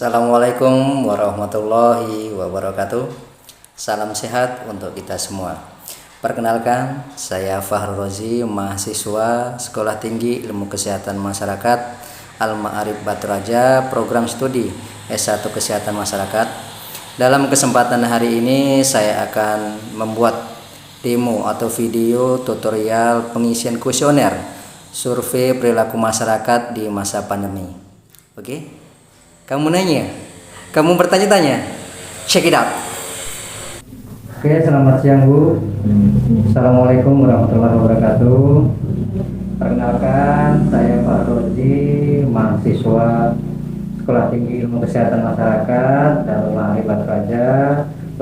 Assalamualaikum warahmatullahi wabarakatuh. Salam sehat untuk kita semua. Perkenalkan, saya Fahrul Rozi, mahasiswa Sekolah Tinggi Ilmu Kesehatan Masyarakat Al-Ma'arif Batu Raja, program studi S1 Kesehatan Masyarakat. Dalam kesempatan hari ini saya akan membuat demo atau video tutorial pengisian kuesioner survei perilaku masyarakat di masa pandemi. Oke? Kamu nanya, kamu bertanya-tanya, check it out. Oke, selamat siang Bu. Assalamualaikum warahmatullahi wabarakatuh. Perkenalkan, saya Pak Rozi, mahasiswa Sekolah Tinggi Ilmu Kesehatan Masyarakat Al-Ma'arif Batu Raja,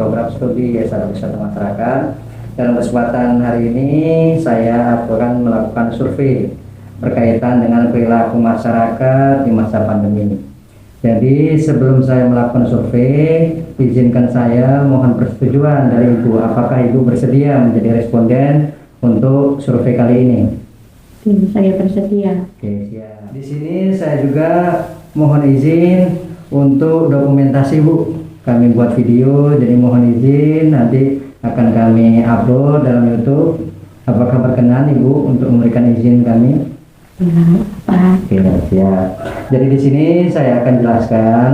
program studi S1 Kesehatan Masyarakat. Dalam kesempatan hari ini saya akan melakukan survei berkaitan dengan perilaku masyarakat di masa pandemi. Jadi sebelum saya melakukan survei, izinkan saya mohon persetujuan dari Ibu. Apakah Ibu bersedia menjadi responden untuk survei kali ini? Saya bersedia. Oke, siap. Di sini saya juga mohon izin untuk dokumentasi Bu. Kami buat video, jadi mohon izin nanti akan kami upload dalam YouTube. Apakah berkenan Ibu untuk memberikan izin kami? Pak. Oke, siap. Jadi di sini saya akan jelaskan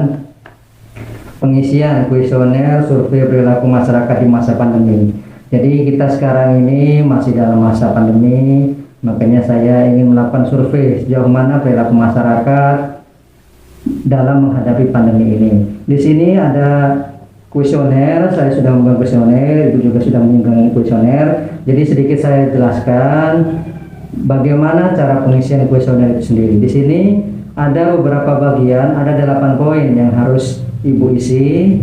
pengisian kuesioner survei perilaku masyarakat di masa pandemi. Jadi kita sekarang ini masih dalam masa pandemi, makanya saya ingin melakukan survei sejauh mana perilaku masyarakat dalam menghadapi pandemi ini. Di sini ada kuesioner, saya sudah membuat kuesioner, Ibu juga sudah menyinggung kuesioner. Jadi sedikit saya jelaskan bagaimana cara pengisian kuesioner itu sendiri. Di sini ada beberapa bagian, ada 8 poin yang harus Ibu isi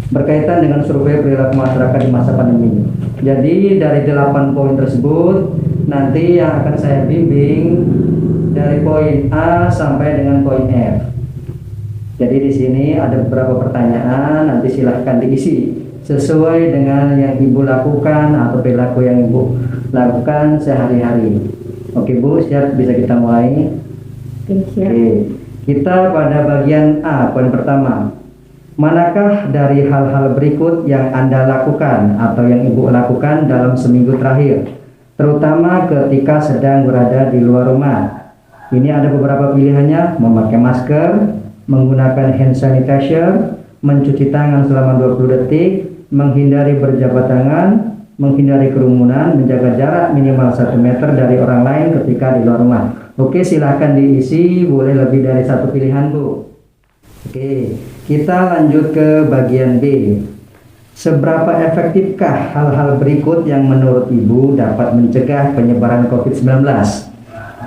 berkaitan dengan survei perilaku masyarakat di masa pandemi. Jadi dari 8 poin tersebut nanti yang akan saya bimbing dari poin A sampai dengan poin F. Jadi di sini ada beberapa pertanyaan, nanti silahkan diisi sesuai dengan yang Ibu lakukan atau perilaku yang Ibu lakukan sehari-hari. Oke Bu, siap, bisa kita mulai? Siap. Oke, kita pada bagian A, poin pertama. Manakah dari hal-hal berikut yang Anda lakukan atau yang Ibu lakukan dalam seminggu terakhir, terutama ketika sedang berada di luar rumah? Ini ada beberapa pilihannya: memakai masker, menggunakan hand sanitizer, mencuci tangan selama 20 detik, menghindari berjabat tangan, menghindari kerumunan, menjaga jarak minimal 1 meter dari orang lain ketika di luar rumah. Oke, silahkan diisi, boleh lebih dari satu pilihan Bu. Oke, kita lanjut ke bagian B. Seberapa efektifkah hal-hal berikut yang menurut Ibu dapat mencegah penyebaran COVID-19?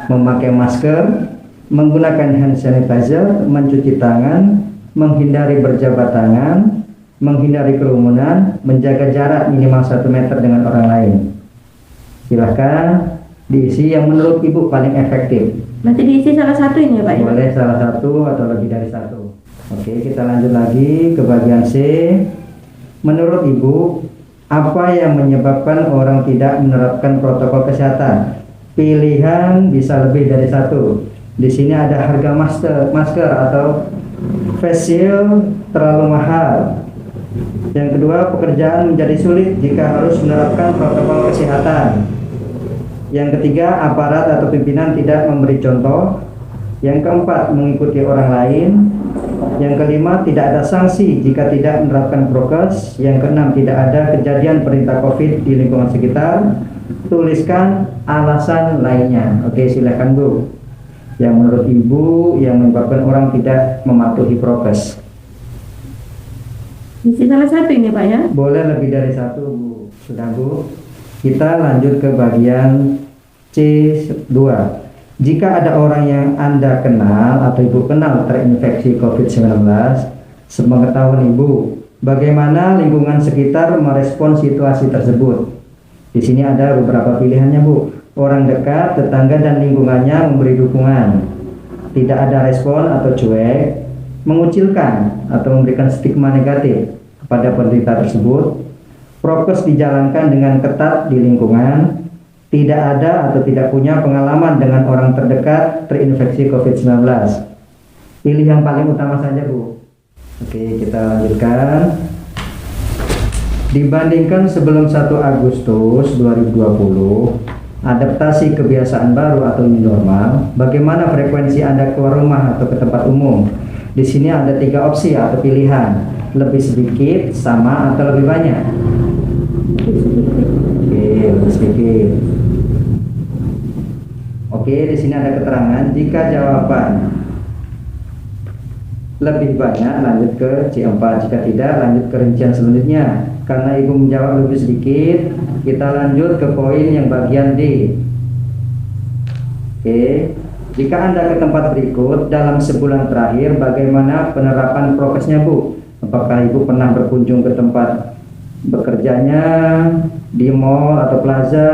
Memakai masker, menggunakan hand sanitizer, mencuci tangan, menghindari berjabat tangan, menghindari kerumunan, menjaga jarak minimal 1 meter dengan orang lain. Silahkan diisi yang menurut Ibu paling efektif. Masih diisi salah satu ini ya Pak? Boleh salah satu atau lebih dari satu. Oke, kita lanjut lagi ke bagian C. Menurut Ibu, apa yang menyebabkan orang tidak menerapkan protokol kesehatan? Pilihan bisa lebih dari satu. Di sini ada harga masker atau face shield terlalu mahal. Yang kedua, pekerjaan menjadi sulit jika harus menerapkan protokol kesehatan. Yang ketiga, aparat atau pimpinan tidak memberi contoh. Yang keempat, mengikuti orang lain. Yang kelima, tidak ada sanksi jika tidak menerapkan prokes. Yang keenam, tidak ada kejadian perintah COVID di lingkungan sekitar. Tuliskan alasan lainnya. Oke, silakan Bu. Yang menurut Ibu yang menyebabkan orang tidak mematuhi prokes. Isi salah satu ini Pak ya? Boleh lebih dari satu Bu. Sudah Bu. Kita lanjut ke bagian C2. Jika ada orang yang Anda kenal atau Ibu kenal terinfeksi COVID-19, sepengetahuan Ibu, bagaimana lingkungan sekitar merespon situasi tersebut? Di sini ada beberapa pilihannya Bu. Orang dekat, tetangga dan lingkungannya memberi dukungan. Tidak ada respon atau cuek, mengucilkan atau memberikan stigma negatif kepada penderita tersebut. Prokes dijalankan dengan ketat di lingkungan. Tidak ada atau tidak punya pengalaman dengan orang terdekat terinfeksi COVID-19. Pilih yang paling utama saja Bu. Oke, kita lanjutkan. Dibandingkan sebelum 1 Agustus 2020, adaptasi kebiasaan baru atau new normal, bagaimana frekuensi Anda keluar rumah atau ke tempat umum? Di sini ada 3 opsi atau pilihan, lebih sedikit, sama, atau lebih banyak. Oke, lebih sedikit. Oke, di sini ada keterangan. Jika jawaban lebih banyak, lanjut ke C4. Jika tidak, lanjut ke rincian selanjutnya. Karena ibu menjawab lebih sedikit, kita lanjut ke poin yang bagian D. Oke, jika Anda ke tempat berikut dalam sebulan terakhir, bagaimana penerapan prokesnya, Bu? Apakah ibu pernah berkunjung ke tempat bekerjanya, di mall atau plaza,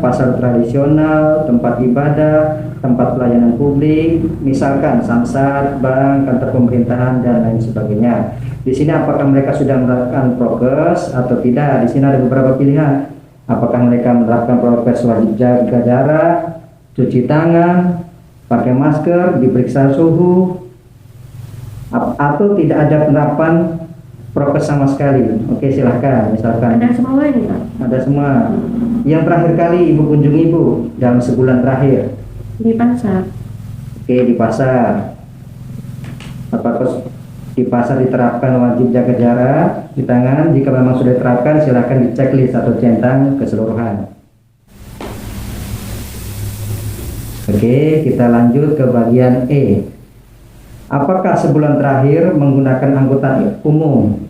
pasar tradisional, tempat ibadah, tempat pelayanan publik, misalkan samsat, bank, kantor pemerintahan, dan lain sebagainya. Di sini apakah mereka sudah menerapkan prokes atau tidak? Di sini ada beberapa pilihan. Apakah mereka menerapkan prokes wajib jaga jarak, cuci tangan, pakai masker, diperiksa suhu, atau tidak ada penerapan prokes sama sekali. Oke, silahkan. Misalkan Ada semua ini Pak? ada semua. Yang terakhir kali ibu kunjungi, Bu, dalam sebulan terakhir? Di pasar. Oke, di pasar. Apakah di pasar diterapkan wajib jaga jarak, cuci tangan? Jika memang sudah diterapkan, silahkan di checklist atau centang keseluruhan. Oke, kita lanjut ke bagian E. Apakah sebulan terakhir menggunakan angkutan umum?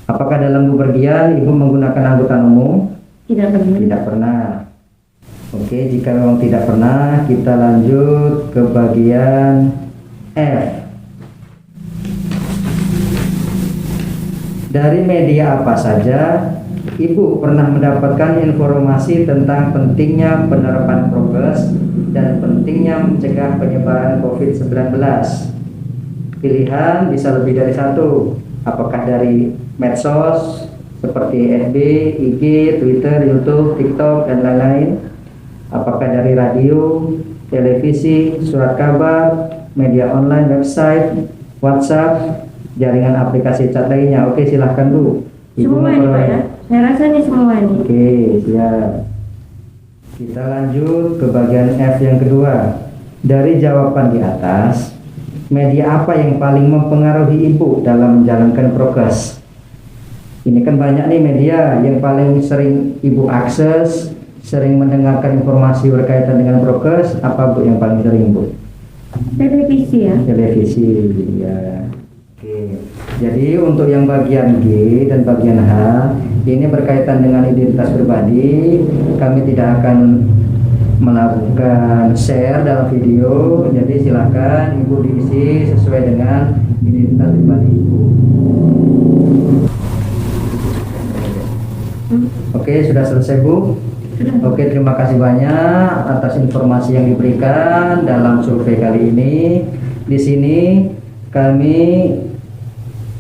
Apakah dalam bepergian ibu menggunakan angkutan umum? Tidak pernah. Tidak pernah. Oke, jika memang tidak pernah, kita lanjut ke bagian F. Dari media apa saja ibu pernah mendapatkan informasi tentang pentingnya penerapan prokes dan pentingnya mencegah penyebaran COVID-19? Pilihan bisa lebih dari satu. Apakah dari medsos seperti FB, IG, Twitter, YouTube, TikTok, dan lain-lain? Apakah dari radio, televisi, surat kabar, media online, website, WhatsApp, jaringan aplikasi chat lainnya? Oke, silahkan, Bu. Semua ini Pak ya? Saya rasa ini semua ini. Oke, siap. Kita lanjut ke bagian F yang kedua. Dari jawaban di atas, media apa yang paling mempengaruhi ibu dalam menjalankan prokes? Ini kan banyak nih media yang paling sering ibu akses, sering mendengarkan informasi berkaitan dengan prokes. Apa, Bu, yang paling sering, Bu? Televisi ya? Televisi, ya. Oke. Jadi untuk yang bagian G dan bagian H ini berkaitan dengan identitas pribadi. Kami tidak akan melakukan share dalam video. Jadi silakan ibu diisi sesuai dengan identitas pribadi ibu. Oke, sudah selesai, Bu? Oke, terima kasih banyak atas informasi yang diberikan dalam survei kali ini. Di sini kami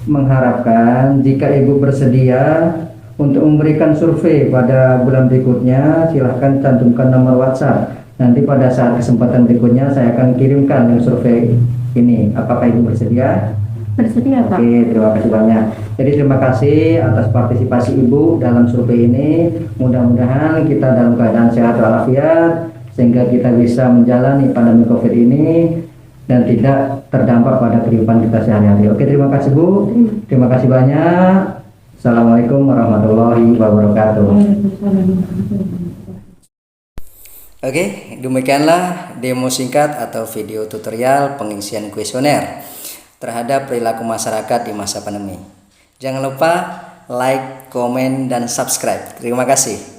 mengharapkan jika ibu bersedia untuk memberikan survei pada bulan berikutnya, silahkan cantumkan nomor WhatsApp. Nanti pada saat kesempatan berikutnya saya akan kirimkan yang survei ini. Apakah ibu bersedia? Bersedia Pak? Oke, terima kasih banyak. Jadi terima kasih atas partisipasi ibu dalam survei ini. Mudah-mudahan kita dalam keadaan sehat walafiat sehingga kita bisa menjalani pandemi COVID ini dan tidak terdampak pada kehidupan kita sehari-hari. Oke, terima kasih, Bu. Terima kasih banyak. Assalamualaikum warahmatullahi wabarakatuh. Oke, demikianlah demo singkat atau video tutorial pengisian kuesioner terhadap perilaku masyarakat di masa pandemi. Jangan lupa like, komen, dan subscribe. Terima kasih.